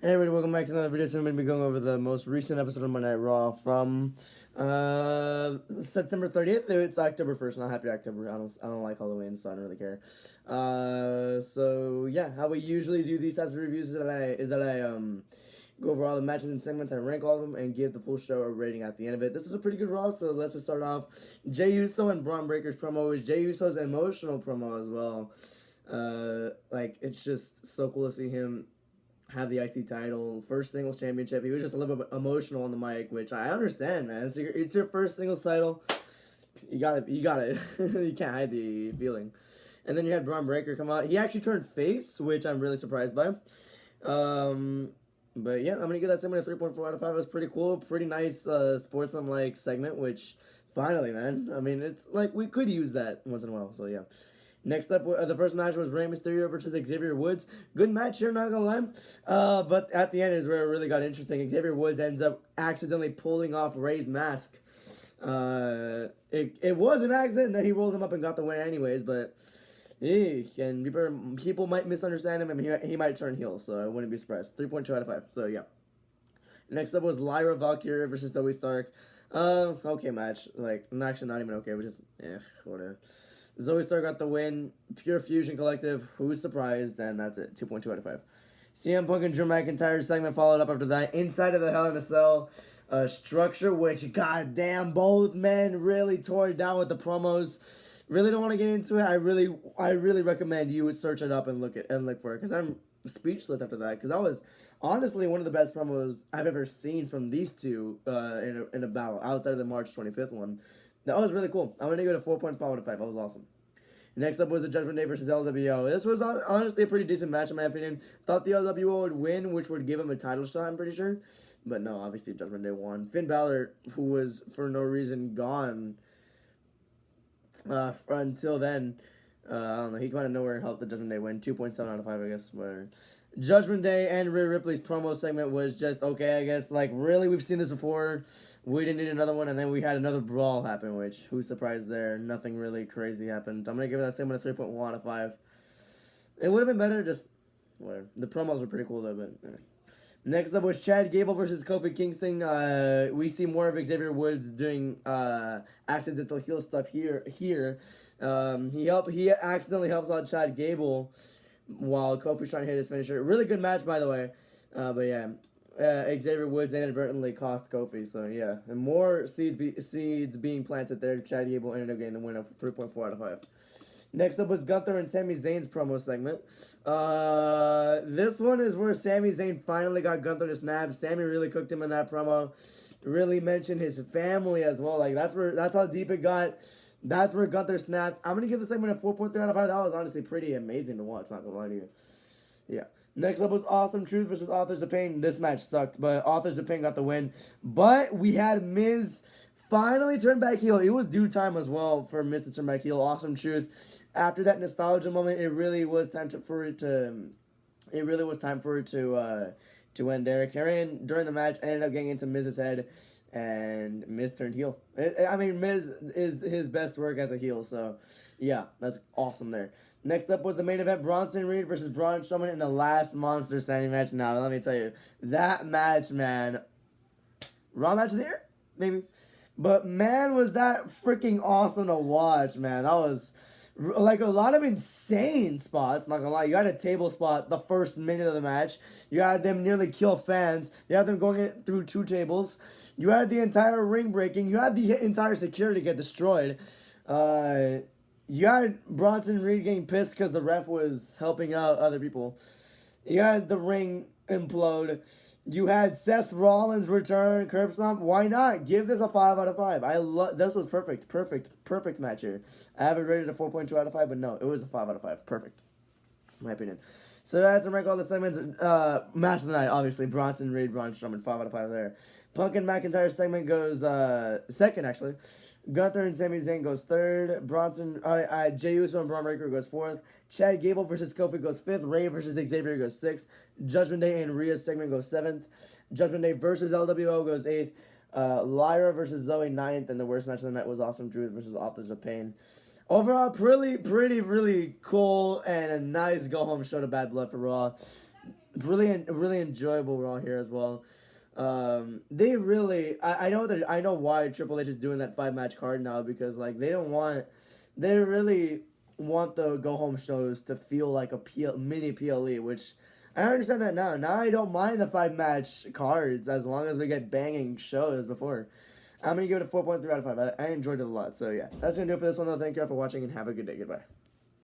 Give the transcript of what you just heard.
Hey everybody, welcome back to another video. Today I'm going to be going over the most recent episode of Monday Night Raw from September 30th. It's October 1st, not Happy October. I don't like Halloween, so I don't really care. So yeah, how we usually do these types of reviews is that I go over all the matches and segments, I rank all of them, and give the full show a rating at the end of it. This is a pretty good Raw, so let's just start off. Jey Uso and Braun Breaker's promo is Jey Uso's emotional promo as well. It's just so cool to see him have the IC title, first singles championship. He was just a little bit emotional on the mic, which I understand, man. It's your first singles title. You got it. You can't hide the feeling. And then you had Braun Breaker come out. He actually turned face, which I'm really surprised by. But yeah, I'm gonna give that segment a 3.4 out of 5. It was pretty cool, pretty nice sportsman-like segment. Which finally, man. I mean, it's like we could use that once in a while. So yeah. Next up, the first match was Rey Mysterio versus Xavier Woods. Good match here, not gonna lie. But at the end is where it really got interesting. Xavier Woods ends up accidentally pulling off Rey's mask. It was an accident that he rolled him up and got the win anyways, but and people might misunderstand him and he might turn heel, so I wouldn't be surprised. 3.2 out of 5, so yeah. Next up was Lyra Valkyria versus Zoe Stark. Okay match. Like, actually not even okay, but just, whatever. Zoe Stark got the win. Pure Fusion Collective. Who's surprised? And that's it. 2.2 out of 5. CM Punk and Drew McIntyre segment followed up after that. Inside of the Hell in a Cell structure, which, goddamn, both men really tore it down with the promos. Really don't want to get into it. I really recommend you would search it up and look for it, because I'm speechless after that, because that was honestly one of the best promos I've ever seen from these two in a battle outside of the March 25th one. That was really cool. I'm going to give it a 4.5 out of 5. That was awesome. Next up was the Judgment Day versus LWO. This was honestly a pretty decent match in my opinion. Thought the LWO would win, which would give him a title shot, I'm pretty sure. But no, obviously Judgment Day won. Finn Balor, who was for no reason gone until then, I don't know, he came out of nowhere and helped the Judgment Day win. 2.7 out of 5, I guess. Whatever. Judgment Day and Rhea Ripley's promo segment was just okay, I guess. Like, really, we've seen this before. We didn't need another one, and then we had another brawl happen, which, who's surprised there? Nothing really crazy happened. I'm going to give that segment a 3.1 out of 5. It would have been better, just whatever. The promos were pretty cool, though, but Next up was Chad Gable versus Kofi Kingston. We see more of Xavier Woods doing accidental heel stuff here. He accidentally helps out Chad Gable while Kofi's trying to hit his finisher. Really good match, by the way. But yeah, Xavier Woods inadvertently cost Kofi. So yeah, and more seeds being planted there. Chad Gable ended up getting the win of 3.4 out of 5. Next up was Gunther and Sami Zayn's promo segment. This one is where Sami Zayn finally got Gunther to snap. Sami really cooked him in that promo. Really mentioned his family as well. Like, that's how deep it got. That's where Gunther snapped. I'm going to give the segment a 4.3 out of 5. That was honestly pretty amazing to watch, not going to lie to you. Yeah. Next up was Awesome Truth versus Authors of Pain. This match sucked, but Authors of Pain got the win. But we had Miz finally turn back heel. It was due time as well for Miz to turn back heel. Awesome Truth. After that nostalgia moment, it really was time for it to end there. Karrion during the match ended up getting into Miz's head, and Miz turned heel. I mean, Miz is his best work as a heel, so yeah, that's awesome there. Next up was the main event, Bronson Reed versus Braun Strowman in the last Monster Standing match. Now, let me tell you, that match, man, Raw match of the year? Maybe. But man, was that freaking awesome to watch, man. That was like a lot of insane spots, not gonna lie. You had a table spot the first minute of the match. You had them nearly kill fans. You had them going through 2 tables. You had the entire ring breaking. You had the entire security get destroyed. You had Bronson Reed getting pissed because the ref was helping out other people. You had the ring implode. You had Seth Rollins return, curb stomp. Why not? Give this a 5 out of 5. This was perfect match here. I have it rated a 4.2 out of 5, but no, it was a 5 out of 5. Perfect, in my opinion. So that's to rank all the segments. Match of the night, obviously. Bronson Reed, Braun Strowman, 5 out of 5 there. Punk and McIntyre segment goes second, actually. Gunther and Sami Zayn goes third. Jey Uso and Braun Breaker goes fourth. Chad Gable versus Kofi goes fifth. Rey versus Xavier goes sixth. Judgment Day and Rhea's segment goes seventh. Judgment Day versus LWO goes eighth. Lyra versus Zoe ninth. And the worst match of the night was Awesome Truth versus Authors of Pain. Overall, really cool and a nice go-home show to Bad Blood for Raw. really enjoyable Raw here as well. They really, I know why Triple H is doing that 5 match card now, because like they really want the go home shows to feel like a mini PLE, which I understand that now. Now I don't mind the 5 match cards as long as we get banging shows before. I'm gonna give it a 4.3 out of 5. I enjoyed it a lot. So yeah, that's gonna do it for this one though. Thank you all for watching and have a good day. Goodbye.